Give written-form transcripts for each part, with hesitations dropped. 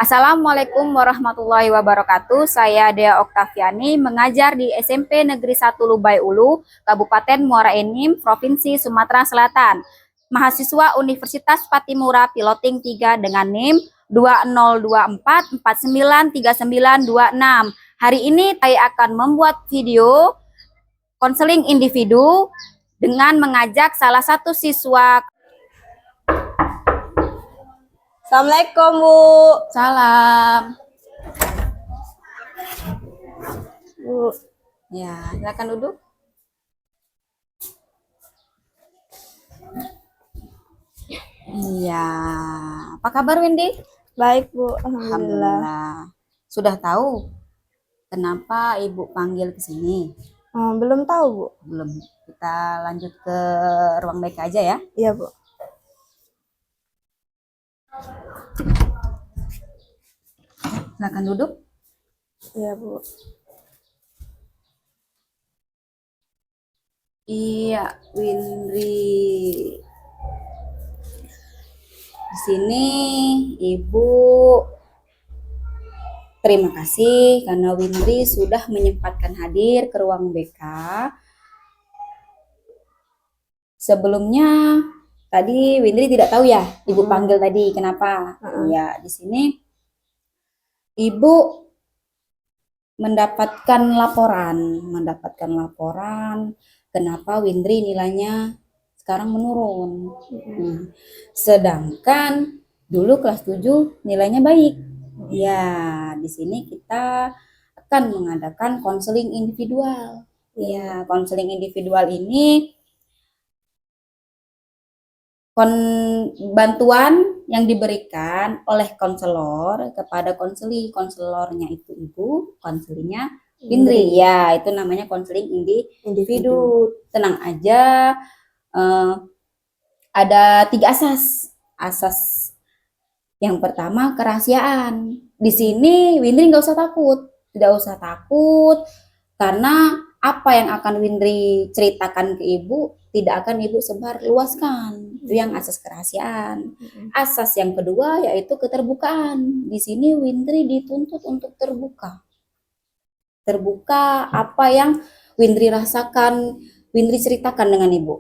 Assalamualaikum warahmatullahi wabarakatuh. Saya Dea Oktaviani, mengajar di SMP Negeri 1 Lubai Ulu, Kabupaten Muara Enim, Provinsi Sumatera Selatan. Mahasiswa Universitas Patimura Piloting 3 dengan NIM 2024493926. Hari ini saya akan membuat video konseling individu dengan mengajak salah satu siswa. Assalamualaikum, Bu. Salam. Bu. Ya, silakan duduk. Iya, apa kabar Windy? Baik, Bu. Alhamdulillah. Alhamdulillah. Sudah tahu kenapa Ibu panggil ke sini? Belum tahu, Bu. Belum. Kita lanjut ke ruang BK aja ya. Iya, Bu. Silakan duduk. Iya, Bu. Iya, Windri. Di sini Ibu terima kasih karena Windri sudah menyempatkan hadir ke ruang BK. Sebelumnya tadi Windri tidak tahu ya, Ibu panggil tadi kenapa? Ya, di sini Ibu mendapatkan laporan kenapa Windri nilainya sekarang menurun. Sedangkan dulu kelas 7 nilainya baik. Ya, di sini kita akan mengadakan konseling individual. Ya, konseling individual ini bantuan yang diberikan oleh konselor kepada konselornya itu Ibu, konselingnya Windri. Ya, itu namanya konseling individu. Tenang aja, ada 3 asas. Yang pertama kerahasiaan. Di sini Windri nggak usah takut, tidak usah takut karena apa yang akan Windri ceritakan ke Ibu tidak akan Ibu sebar luaskan. Itu yang asas kerahasiaan. Asas yang kedua yaitu keterbukaan. Di sini Windri dituntut untuk terbuka. Terbuka apa yang Windri rasakan, Windri ceritakan dengan Ibu.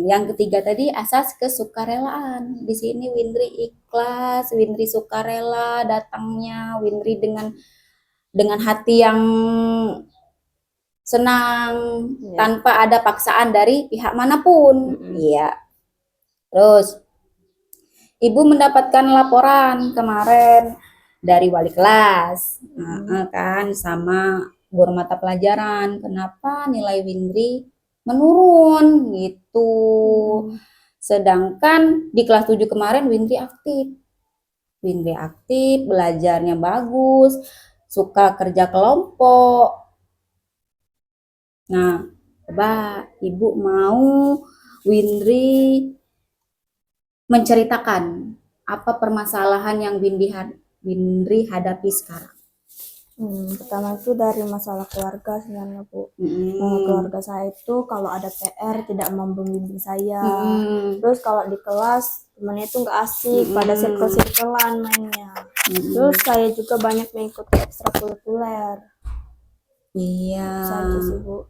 Yang ketiga tadi asas kesukarelaan. Di sini Windri ikhlas, Windri sukarela datangnya, Windri dengan hati yang senang, tanpa ada paksaan dari pihak manapun. Iya. Terus Ibu mendapatkan laporan kemarin dari wali kelas, kan, sama guru mata pelajaran. Kenapa nilai Windri menurun gitu. Sedangkan di kelas 7 kemarin Windri aktif, belajarnya bagus, suka kerja kelompok. Nah, coba Ibu mau Windri menceritakan apa permasalahan yang Windri hadapi sekarang. Pertama itu dari masalah keluarga sebenarnya, Bu. Keluarga saya itu kalau ada PR tidak membimbing saya. Terus kalau di kelas temennya itu nggak asik, pada sirkel-sirkelan mainnya. Terus saya juga banyak mengikuti ekstrakurikuler. Iya. Saja sih, Bu.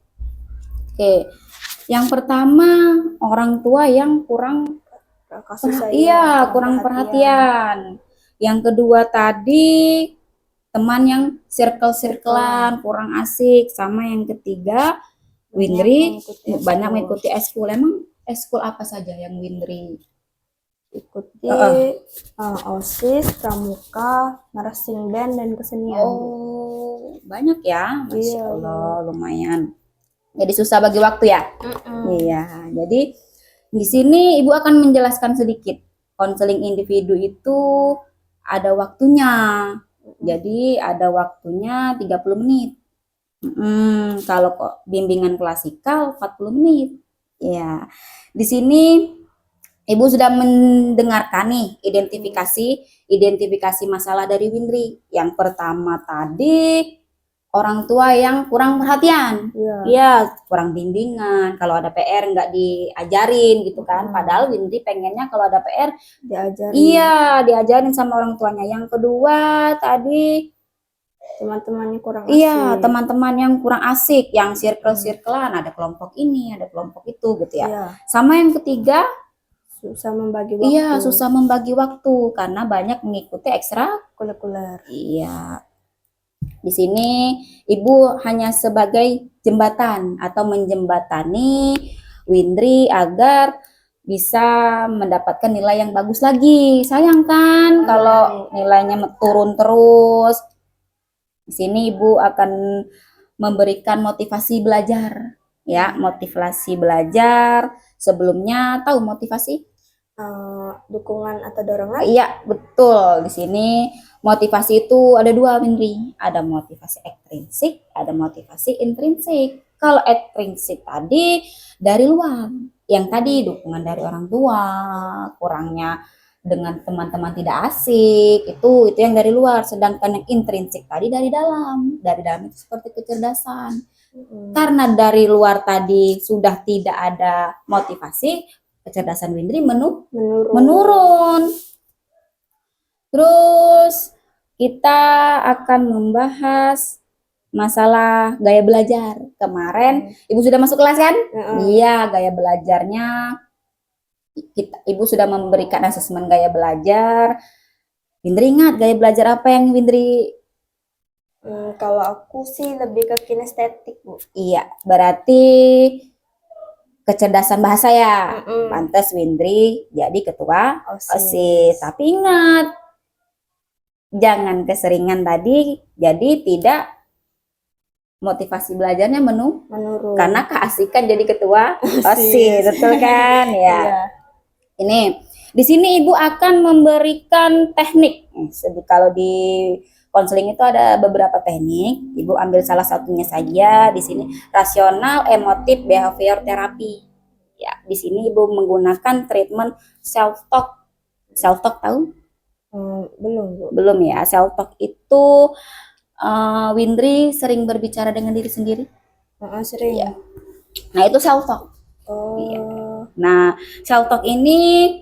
Oke, yang pertama orang tua yang kurang kasih saya, kurang perhatian. Yang kedua tadi teman yang circle-circlean kurang asik. Sama yang ketiga Windri banyak mengikuti eskul. Emang eskul apa saja yang Windri ikuti? OSIS, pramuka, marching band, dan kesenian. Oh, banyak ya, Masya Allah, lumayan. Jadi susah bagi waktu ya. Iya, jadi di sini Ibu akan menjelaskan sedikit. Konseling individu itu ada waktunya. Jadi ada waktunya 30 menit. Kalau kok bimbingan klasikal 40 menit. Ya. Di sini Ibu sudah mendengarkan nih identifikasi masalah dari Windri. Yang pertama tadi orang tua yang kurang perhatian. Iya. Iya, kurang bimbingan. Kalau ada PR nggak diajarin gitu kan. Padahal Windy pengennya kalau ada PR, Diajarin. iya, diajarin sama orang tuanya. Yang kedua tadi, Teman-temannya kurang iya, asik. teman-teman yang kurang asik, yang circle-circlean, ada kelompok ini, ada kelompok itu gitu ya. Iya. Sama yang ketiga, Susah membagi waktu. iya, susah membagi waktu karena banyak mengikuti Kurikuler. Iya. Di sini Ibu hanya sebagai jembatan atau menjembatani Windri agar bisa mendapatkan nilai yang bagus lagi. Sayang kan kalau nilainya turun terus. Di sini Ibu akan memberikan motivasi belajar, ya, motivasi belajar. Sebelumnya tahu motivasi? Dukungan atau dorongan? Iya, betul. Di sini motivasi itu ada dua, Winry. Ada motivasi ekstrinsik, ada motivasi intrinsik. Kalau ekstrinsik tadi dari luar, yang tadi dukungan dari orang tua, kurangnya dengan teman-teman tidak asik, itu yang dari luar. Sedangkan yang intrinsik tadi dari dalam. Dari dalam itu seperti kecerdasan. Karena dari luar tadi sudah tidak ada motivasi, kecerdasan Windri menurun. Terus kita akan membahas masalah gaya belajar. Kemarin Ibu sudah masuk kelas kan? Iya, gaya belajarnya Ibu sudah memberikan asesmen gaya belajar. Windri ingat gaya belajar apa yang Windri? Kalau aku sih lebih ke kinestetik, Bu. Iya, berarti kecerdasan bahasa ya. Pantes Windri jadi ketua OSIS. Tapi ingat, jangan keseringan tadi, jadi tidak motivasi belajarnya menurun. Karena keasikan jadi ketua OSIS, betul kan? Ya. Iya. Ini di sini Ibu akan memberikan teknik. Kalau di konseling itu ada beberapa teknik. Ibu ambil salah satunya saja. Di sini rasional, emotif, behavior terapi. Ya, di sini Ibu menggunakan treatment self talk. Self talk tahu? Belum, Bu. Belum ya. Self talk itu Windri sering berbicara dengan diri sendiri. Sering. Ya. Nah, itu self talk. Ya. Nah, self talk ini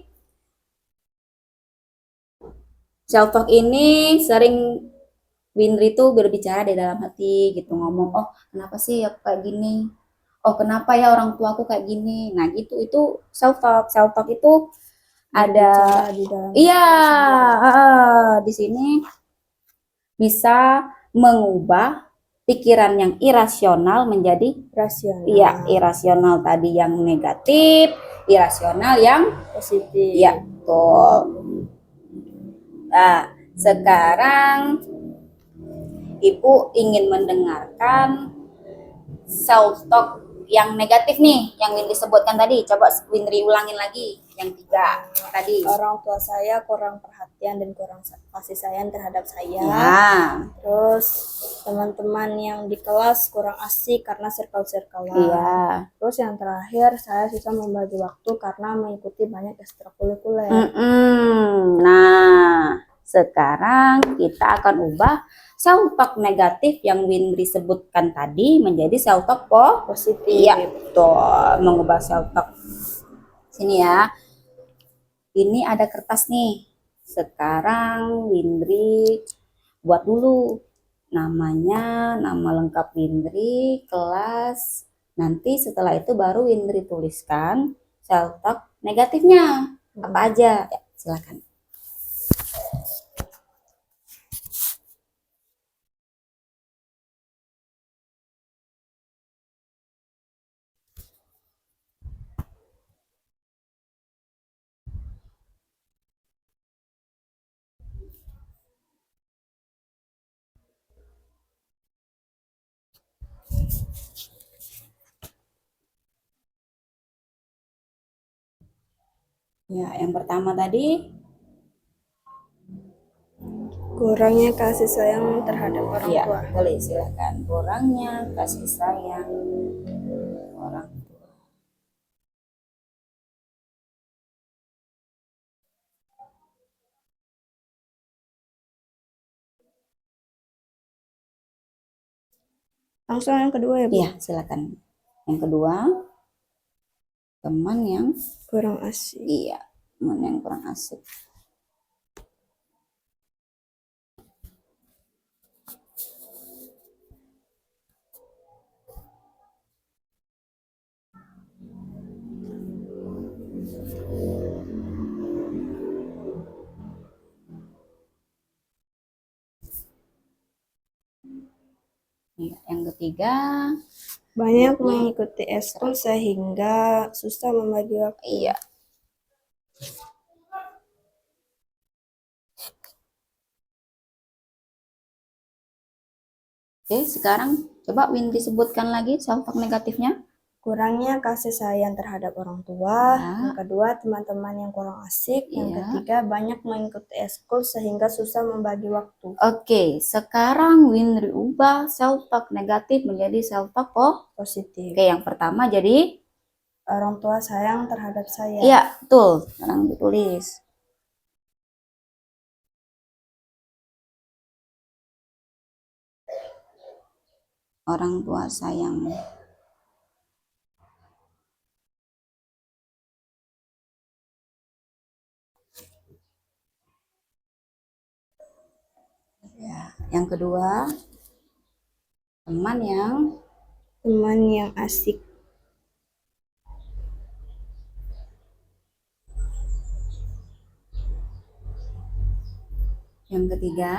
sering Windri tuh berbicara di dalam hati gitu, ngomong, oh kenapa sih aku kayak gini, oh kenapa ya orang tua aku kayak gini. Nah gitu, itu self talk. Self talk itu ada di dalam iya di sini bisa mengubah pikiran yang irasional menjadi rasional. Iya, irasional tadi yang negatif, irasional yang positif. Iya, betul. Nah, sekarang Ibu ingin mendengarkan self talk yang negatif nih, yang Windri sebutkan tadi. Coba Windri ulangin lagi yang 3 tadi. Orang tua saya kurang perhatian dan kurang kasih sayang terhadap saya. Ya. Terus teman-teman yang di kelas kurang asik karena circle-circlean. Iya. Terus yang terakhir, saya susah membagi waktu karena mengikuti banyak ekstrakurikuler. Nah, sekarang kita akan ubah self talk negatif yang Windri sebutkan tadi menjadi self talk positif. Iya, betul. Mengubah self talk. Sini ya. Ini ada kertas nih. Sekarang Windri buat dulu namanya, nama lengkap Windri, kelas. Nanti setelah itu baru Windri tuliskan self talk negatifnya. Apa aja? Ya, silakan. Ya, yang pertama tadi kurangnya kasih sayang terhadap orang ya, tua. boleh silakan. Kurangnya kasih sayang orang tua. Langsung yang kedua ya, Bu? Iya, silakan. Yang kedua, teman yang Kurang asik. iya, teman yang kurang asik. Iya, yang ketiga, Banyak mengikuti eskul sehingga susah membagi waktu. iya. Oke, sekarang coba Windy sebutkan lagi self talk negatifnya. Kurangnya kasih sayang terhadap orang tua. Ya. Yang kedua, teman-teman yang kurang asik. Yang Iya. ketiga, banyak mengikuti eskul sehingga susah membagi waktu. Oke, sekarang Winry ubah self talk negatif menjadi self talk Positif. Oke, yang pertama jadi Orang tua sayang terhadap saya. iya, betul. Sekarang ditulis. Orang tua sayang. Ya, yang kedua, teman yang asik. Yang ketiga,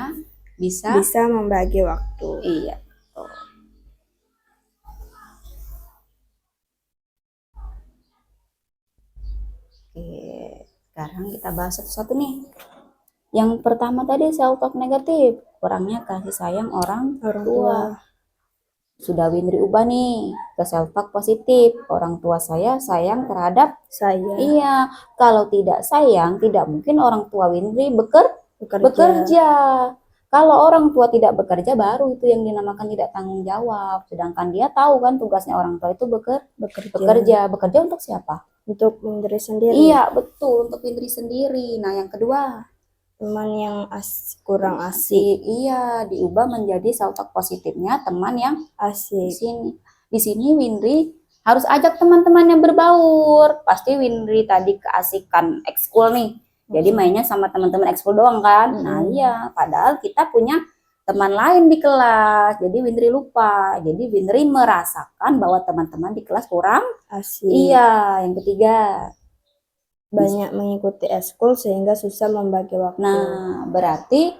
bisa membagi waktu. Iya. Oke, sekarang kita bahas satu-satu nih. Yang pertama tadi self talk negatif, kurangnya kasih sayang orang tua. Sudah Winry ubah nih ke self talk positif. Orang tua saya sayang terhadap saya. Iya, kalau tidak sayang, tidak mungkin orang tua Winry bekerja. Kalau orang tua tidak bekerja, baru itu yang dinamakan tidak tanggung jawab. Sedangkan dia tahu kan tugasnya orang tua itu bekerja. Bekerja untuk siapa? Untuk diri sendiri. Iya, betul, untuk diri sendiri. Nah, yang kedua, teman yang kurang asik. Iya, diubah menjadi self talk positifnya teman yang asik. Di sini Winry harus ajak teman-teman yang berbaur. Pasti Winry tadi keasikan ekskul nih. Jadi mainnya sama teman-teman ekskul doang kan. Nah, iya, padahal kita punya teman lain di kelas. Jadi Winry lupa. Jadi Winry merasakan bahwa teman-teman di kelas kurang asik. Iya, yang ketiga, banyak mengikuti eskul sehingga susah membagi waktu. Nah, berarti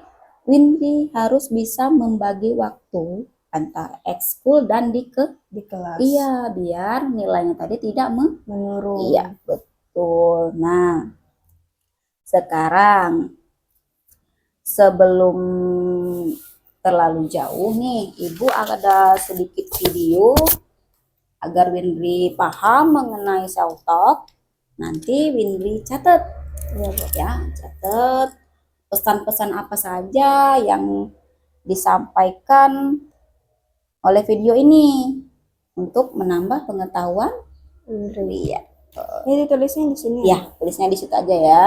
Windy harus bisa membagi waktu antara ekskul dan di kelas. Iya, biar nilainya tadi tidak menurun. Iya, betul. Nah, sekarang sebelum terlalu jauh nih, Ibu ada sedikit video agar Windy paham mengenai self talk. Nanti Windy catat ya, catat pesan-pesan apa saja yang disampaikan oleh video ini untuk menambah pengetahuan. Iya. Ini tulisnya di sini. Ya, tulisnya di situ aja ya.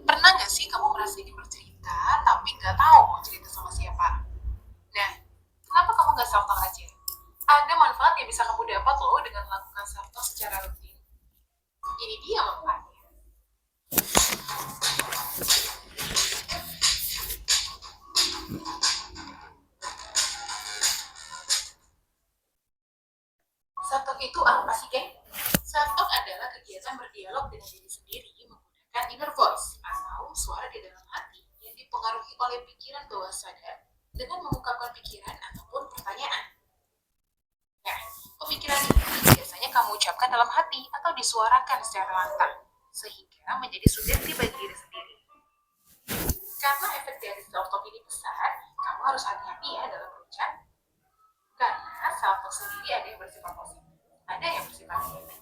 Pernah nggak sih kamu merasa ingin bercerita tapi nggak tahu mau cerita sama siapa? Nah, kenapa kamu nggak self talk aja? Ada manfaat yang bisa kamu dapat loh dengan melakukan self talk secara rutin. Ini dia manfaatnya. Self talk itu apa sih, geng? Self talk adalah kegiatan berdialog dengan diri sendiri menggunakan inner voice atau suara di dalam hati yang dipengaruhi oleh pikiran bawah sadar dengan mengungkapkan pikiran ataupun pertanyaan. Nah, pemikiran ini biasanya kamu ucapkan dalam hati atau disuarakan secara lantang, sehingga menjadi sugesti bagi diri sendiri. Karena efek dari self-talk ini besar, kamu harus hati-hati ya dalam berucap. Karena self-talk sendiri ada yang bersifat positif, ada yang bersifat negatif.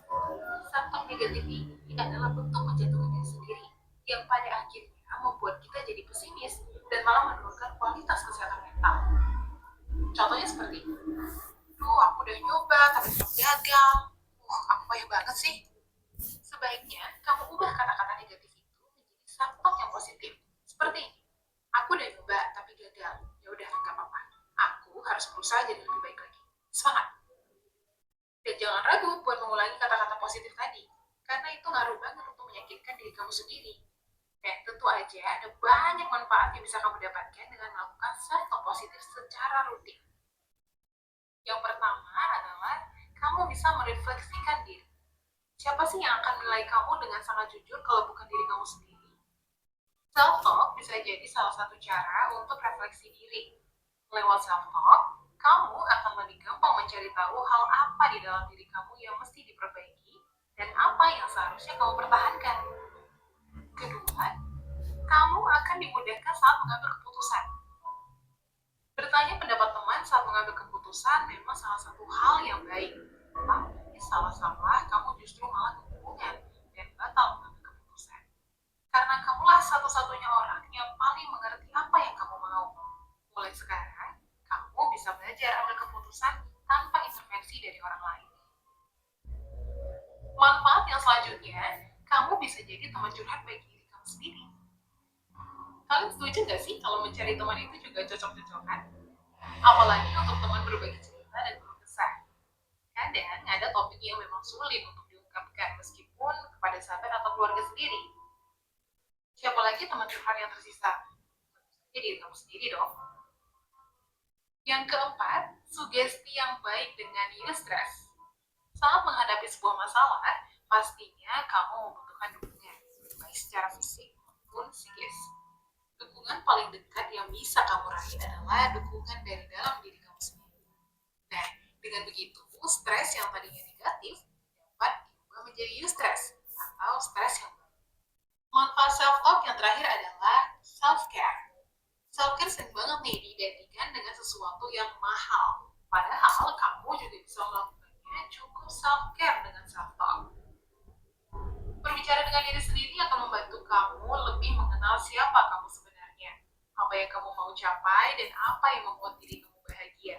Self-talk negatif ini adalah bentuk menjatuhkan diri sendiri, yang pada akhirnya membuat kita jadi pesimis dan malah menurunkan kualitas kesehatan mental. Contohnya seperti, aku udah nyoba tapi tetap gagal. Aku payah banget sih. Sebaiknya kamu ubah kata-kata negatif itu menjadi self-talk yang positif. Seperti, aku udah nyoba tapi gagal. Ya udah, nggak apa-apa. harus berusaha jadi lebih baik lagi. Semangat! Dan jangan ragu buat mengulangi kata-kata positif tadi, karena itu ngaruh banget untuk meyakinkan diri kamu sendiri. Dan tentu aja ada banyak manfaat yang bisa kamu dapatkan dengan melakukan self-talk positif secara rutin. Yang pertama adalah kamu bisa merefleksikan diri. Siapa sih yang akan menilai kamu dengan sangat jujur kalau bukan diri kamu sendiri? Self-talk bisa jadi salah satu cara untuk refleksi diri. Lewat self-talk, kamu akan lebih gampang mencari tahu hal apa di dalam diri kamu yang mesti diperbaiki dan apa yang seharusnya kamu pertahankan. Kedua, kamu akan dimudahkan saat mengambil keputusan. Bertanya pendapat teman saat mengambil keputusan memang salah satu hal yang baik. Tapi salah-salah kamu justru malah kebingungan dan batal mengambil keputusan. Karena kamulah satu-satunya orang yang paling mengerti apa yang kamu mau. Mulai sekarang, kamu bisa belajar ambil keputusan tanpa intervensi dari orang lain. Manfaat yang selanjutnya, kamu bisa jadi teman curhat bagi diri kamu sendiri. Kalian setuju nggak sih kalau mencari teman itu juga cocok-cocokan? Apalagi untuk teman berbagi cerita dan keluh kesah. Kadang ada topik yang memang sulit untuk diungkapkan meskipun kepada sahabat atau keluarga sendiri. Siapa lagi teman curhat yang tersisa? Jadi diri kamu sendiri dong. Yang keempat, sugesti yang baik dengan eustress. Saat menghadapi sebuah masalah, pastinya kamu membutuhkan dukungan, baik secara fisik maupun psikis. Dukungan paling dekat yang bisa kamu raih adalah dukungan dari dalam diri kamu sendiri. Nah, dengan begitu, stres yang tadinya negatif dapat diubah menjadi eustress atau stres yang baik. Manfaat self-talk yang terakhir adalah self-care. Self-care sering banget nih diidentikan dengan sesuatu yang mahal. Padahal kamu juga bisa melakukannya cukup self-care dengan self-talk. Berbicara dengan diri sendiri akan membantu kamu lebih mengenal siapa kamu sebenarnya, apa yang kamu mau capai, dan apa yang membuat diri kamu bahagia.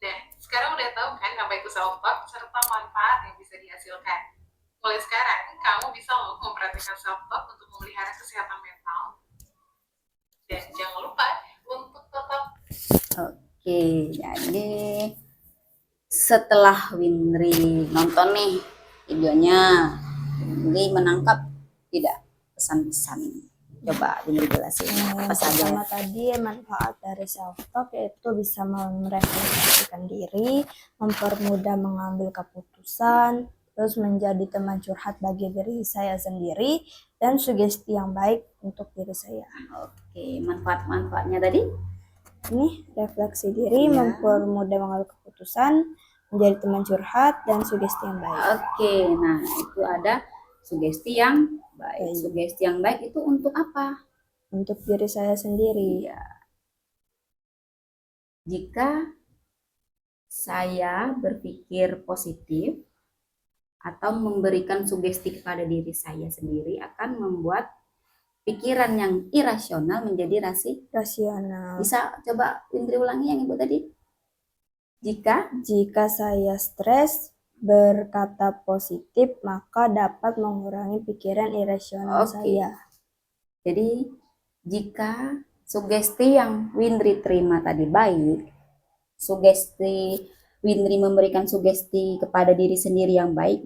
Nah, sekarang udah tahu kan apa itu self-talk serta manfaat yang bisa dihasilkan. Mulai sekarang, kamu bisa loh memperhatikan self-talk untuk memelihara kesehatan mental. Dan jangan lupa untuk tetap... Oke, jadi setelah Windri nonton nih videonya, Windri menangkap tidak pesan-pesan? Coba Windri jelasin apa saja. Pertama tadi manfaat dari self talk yaitu bisa merefleksikan diri, mempermudah mengambil keputusan, terus menjadi teman curhat bagi diri saya sendiri, dan sugesti yang baik untuk diri saya. Oke, manfaat-manfaatnya tadi? Ini refleksi diri, mempermudah mengambil keputusan, menjadi teman curhat, dan sugesti yang baik. Oke, nah itu ada sugesti yang baik. Sugesti yang baik itu untuk apa? Untuk diri saya sendiri. Iya. Jika saya berpikir positif atau memberikan sugesti kepada diri saya sendiri akan membuat pikiran yang irasional menjadi rasional. Bisa coba Windri ulangi yang Ibu tadi? Jika saya stres, berkata positif, maka dapat mengurangi pikiran irasional saya. Jadi, jika sugesti yang Windri terima tadi baik, sugesti Windri memberikan sugesti kepada diri sendiri yang baik,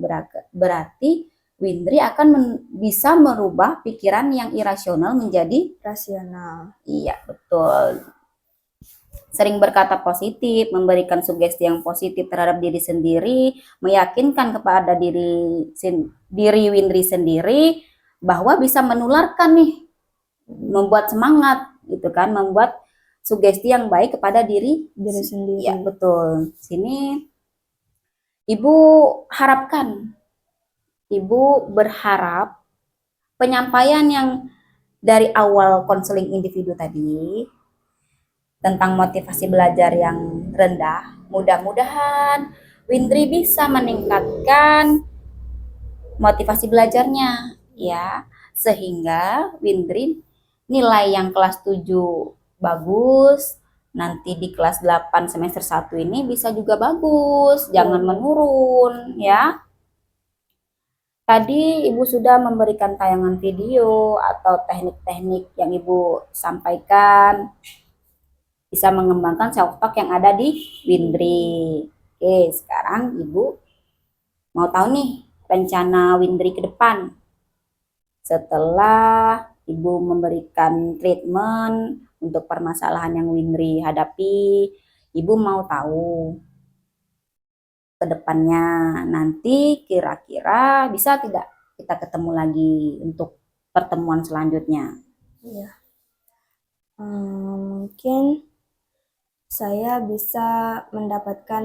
berarti Windri akan bisa merubah pikiran yang irasional menjadi rasional. Iya, betul. Sering berkata positif, memberikan sugesti yang positif terhadap diri sendiri, meyakinkan kepada diri Windri sendiri bahwa bisa menularkan nih, membuat semangat gitu kan, membuat sugesti yang baik kepada diri sendiri. Ya, betul. Sini Ibu berharap penyampaian yang dari awal konseling individu tadi tentang motivasi belajar yang rendah, mudah-mudahan Windri bisa meningkatkan motivasi belajarnya ya, sehingga Windri nilai yang kelas 7 bagus, nanti di kelas 8 semester 1 ini bisa juga bagus, jangan menurun ya. Tadi Ibu sudah memberikan tayangan video atau teknik-teknik yang Ibu sampaikan bisa mengembangkan self talk yang ada di Windri. Oke, sekarang Ibu mau tahu nih rencana Windri ke depan. Setelah Ibu memberikan treatment untuk permasalahan yang Windri hadapi, Ibu mau tahu ke depannya nanti kira-kira bisa tidak kita ketemu lagi untuk pertemuan selanjutnya. Iya. Mungkin saya bisa mendapatkan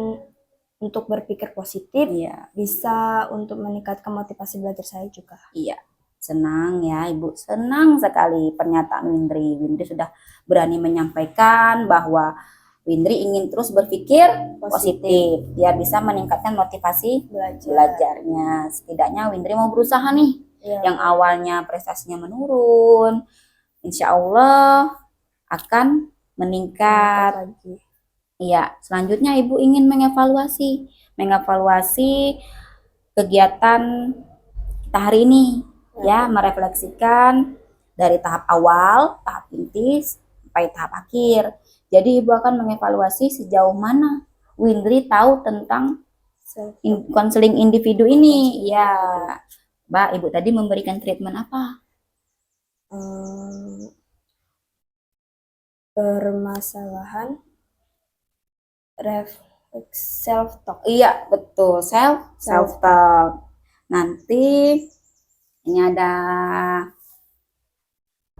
untuk berpikir positif, Iya, bisa untuk meningkatkan motivasi belajar saya juga. iya. Senang ya, Ibu. Senang sekali pernyataan Windri. Windri sudah berani menyampaikan bahwa Windri ingin terus berpikir positif biar bisa meningkatkan motivasi belajarnya. Setidaknya Windri mau berusaha nih. Iya. Yang awalnya prestasinya menurun, insya Allah akan meningkat lagi. Iya, selanjutnya Ibu ingin mengevaluasi kegiatan kita hari ini, ya, merefleksikan dari tahap awal, tahap inti, sampai tahap akhir. Jadi Ibu akan mengevaluasi sejauh mana Windri tahu tentang konseling individu ini. Ya, Mbak, Ibu tadi memberikan treatment apa? Permasalahan self talk. Iya, betul, self talk. Nanti ini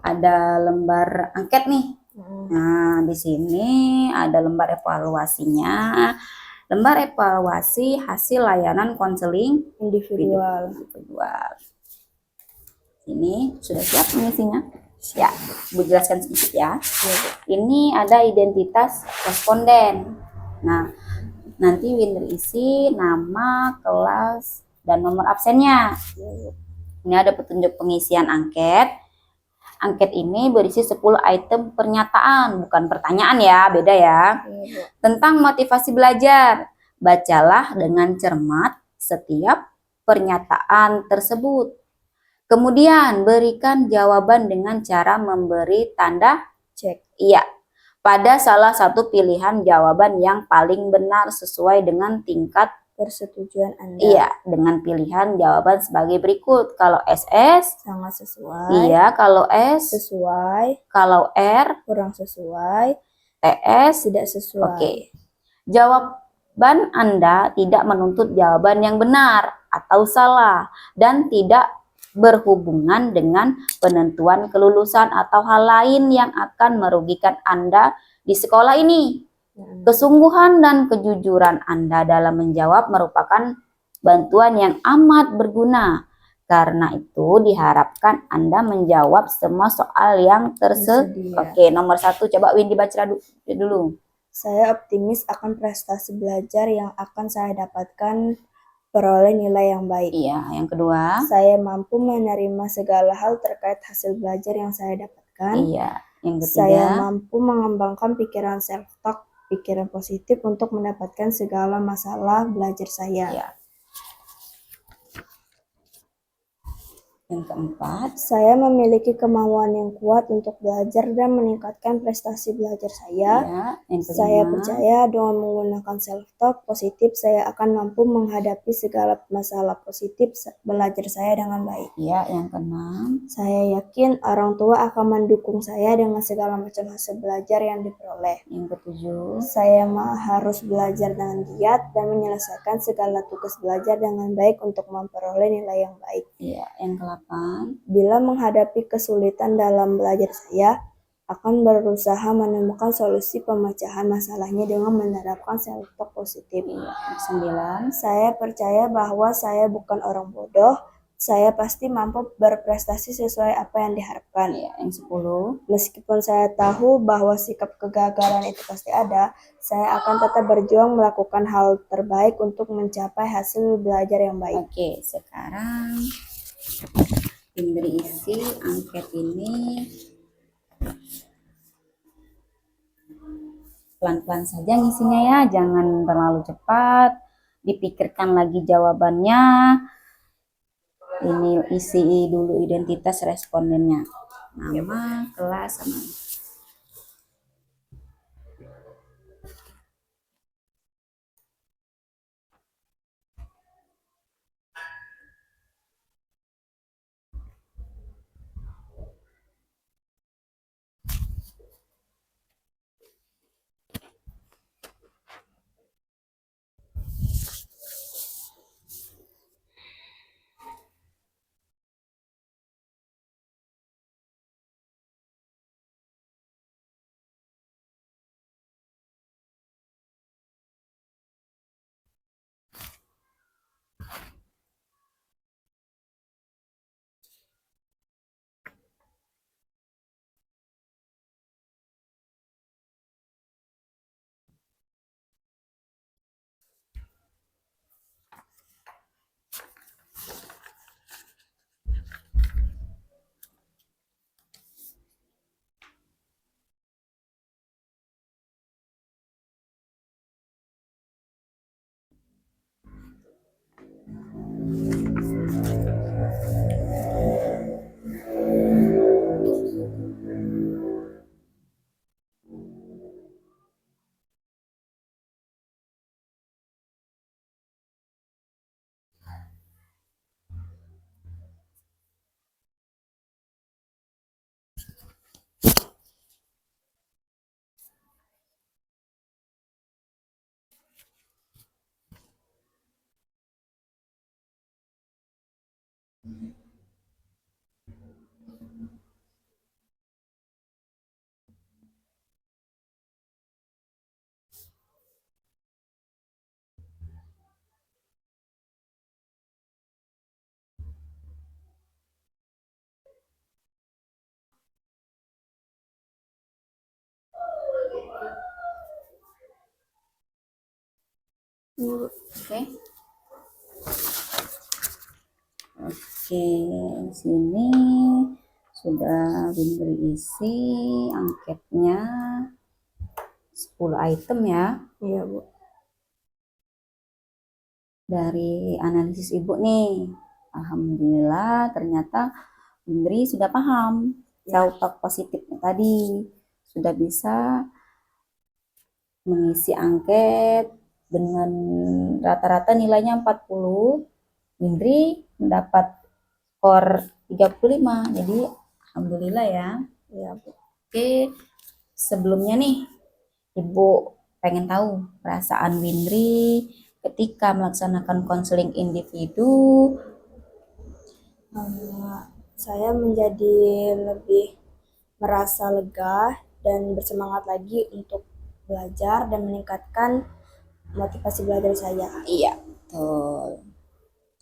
ada lembar angket nih. Nah, di sini ada lembar evaluasinya. Lembar evaluasi hasil layanan konseling individual. Ini sudah siap mengisinya? Ya, Bu jelaskan sedikit ya. Ini ada identitas responden. Nah, nanti Windri isi nama, kelas, dan nomor absennya. Ini ada petunjuk pengisian angket. Angket ini berisi 10 item pernyataan, bukan pertanyaan ya, beda ya. Tentang motivasi belajar. Bacalah dengan cermat setiap pernyataan tersebut. Kemudian berikan jawaban dengan cara memberi tanda cek. Iya. Pada salah satu pilihan jawaban yang paling benar sesuai dengan tingkat persetujuan Anda. Iya, dengan pilihan jawaban sebagai berikut. Kalau SS sangat sesuai. Iya, kalau S sesuai. Kalau R kurang sesuai. TS tidak sesuai. Oke. Jawaban Anda tidak menuntut jawaban yang benar atau salah dan tidak berhubungan dengan penentuan kelulusan atau hal lain yang akan merugikan Anda di sekolah ini. Kesungguhan dan kejujuran Anda dalam menjawab merupakan bantuan yang amat berguna. Karena itu diharapkan Anda menjawab semua soal yang tersedia. Oke, nomor 1 coba Win dibaca dulu. Saya optimis akan prestasi belajar yang akan saya dapatkan peroleh nilai yang baik. Iya, yang kedua. Saya mampu menerima segala hal terkait hasil belajar yang saya dapatkan. Iya, yang ketiga. Saya mampu mengembangkan pikiran self-talk, pikiran positif untuk mendapatkan segala masalah belajar saya. Iya. Yang keempat, saya memiliki kemauan yang kuat untuk belajar dan meningkatkan prestasi belajar saya. Ya, yang kelima, saya percaya dengan menggunakan self-talk positif, saya akan mampu menghadapi segala masalah positif belajar saya dengan baik. Ya, yang keenam, saya yakin orang tua akan mendukung saya dengan segala macam hasil belajar yang diperoleh. Yang ketujuh, saya harus belajar dengan giat dan menyelesaikan segala tugas belajar dengan baik untuk memperoleh nilai yang baik. Ya, yang ke-8, bila menghadapi kesulitan dalam belajar, saya akan berusaha menemukan solusi pemecahan masalahnya dengan menerapkan self-talk positif. Yang 9, saya percaya bahwa saya bukan orang bodoh, saya pasti mampu berprestasi sesuai apa yang diharapkan. Ya, yang 10, meskipun saya tahu bahwa sikap kegagalan itu pasti ada, saya akan tetap berjuang melakukan hal terbaik untuk mencapai hasil belajar yang baik. Oke, sekarang Windri isi angket ini pelan-pelan saja ngisinya ya, jangan terlalu cepat, dipikirkan lagi jawabannya. Ini isi dulu identitas respondennya, nama, kelas, sama Iya, Bu. Oke. Oke, sini sudah Windri isi angketnya 10 item ya. Iya, Bu. Dari analisis Ibu nih. Alhamdulillah ternyata Windri sudah paham self talk positifnya tadi. Sudah bisa mengisi angket dengan rata-rata nilainya 40. Windri mendapat skor 35. Jadi alhamdulillah ya. Iya, Bu. Oke, sebelumnya nih Ibu pengen tahu perasaan Windri ketika melaksanakan konseling individu. Saya menjadi lebih merasa lega dan bersemangat lagi untuk belajar dan meningkatkan motivasi belajar saya. Iya, betul.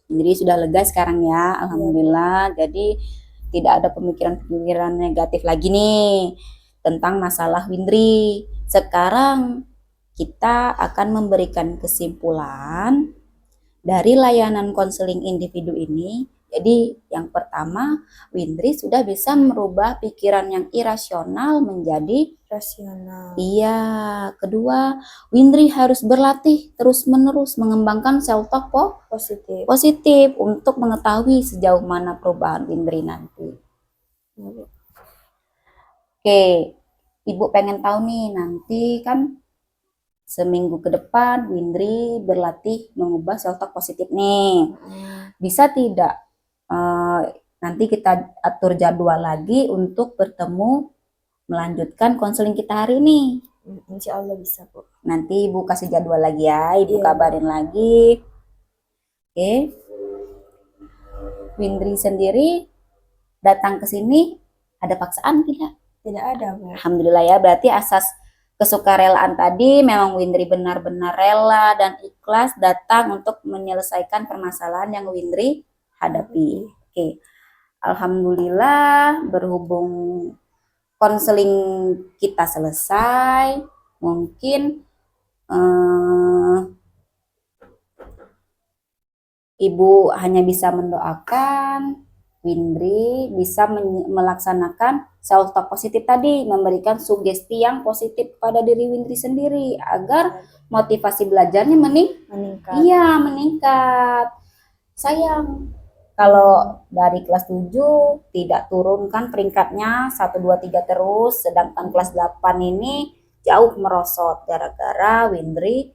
Windri sudah lega sekarang ya, alhamdulillah. Jadi tidak ada pemikiran-pemikiran negatif lagi nih tentang masalah Windri. Sekarang kita akan memberikan kesimpulan dari layanan konseling individu ini. Jadi yang pertama, Windri sudah bisa merubah pikiran yang irasional menjadi Rasional. iya. Kedua, Windri harus berlatih terus-menerus mengembangkan self talk Positif. positif untuk mengetahui sejauh mana perubahan Windri nanti. Iya, Bu. Oke, Ibu pengen tahu nih nanti kan seminggu ke depan Windri berlatih mengubah self talk positif nih. Bisa tidak nanti kita atur jadwal lagi untuk bertemu melanjutkan konseling kita hari ini. Insya Allah bisa, Bu. Nanti Ibu kasih jadwal lagi ya, Ibu Iya. kabarin lagi. Oke. Windri sendiri datang ke sini ada paksaan tidak? Tidak ada, Bu. Alhamdulillah ya, berarti asas kesukarelaan tadi memang Windri benar-benar rela dan ikhlas datang untuk menyelesaikan permasalahan yang Windri hadapi. Oke. Alhamdulillah berhubung konseling kita selesai, mungkin Ibu hanya bisa mendoakan Windri bisa melaksanakan self talk positif tadi, memberikan sugesti yang positif pada diri Windri sendiri agar motivasi belajarnya Meningkat. iya, meningkat. Sayang kalau dari kelas 7 tidak turunkan peringkatnya 1 2 3 terus, sedangkan kelas 8 ini jauh merosot gara-gara Windri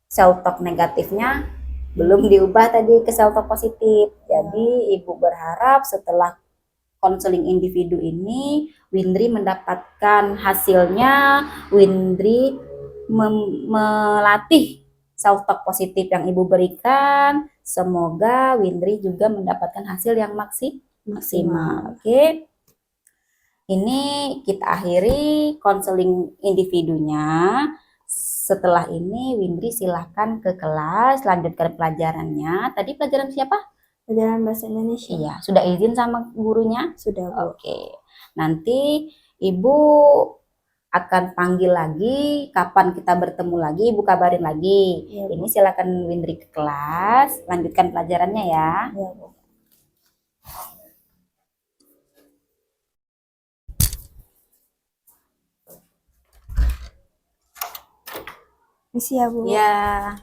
self talk negatifnya belum diubah tadi ke self talk positif. Jadi Ibu berharap setelah konseling individu ini Windri mendapatkan hasilnya, Windri melatih self talk positif yang Ibu berikan. Semoga Windri juga mendapatkan hasil yang maksimal. Oke. Ini kita akhiri konseling individunya. Setelah ini Windri silahkan ke kelas, lanjutkan pelajarannya. Tadi pelajaran siapa? Pelajaran bahasa Indonesia. Iya, sudah izin sama gurunya? Sudah, Bu. Oke. Nanti Ibu akan panggil lagi, kapan kita bertemu lagi, Ibu kabarin lagi. Iya, Bu. Ini silakan Windri ke kelas, lanjutkan pelajarannya ya. Iya, Bu. Misi ya, Bu. Ya.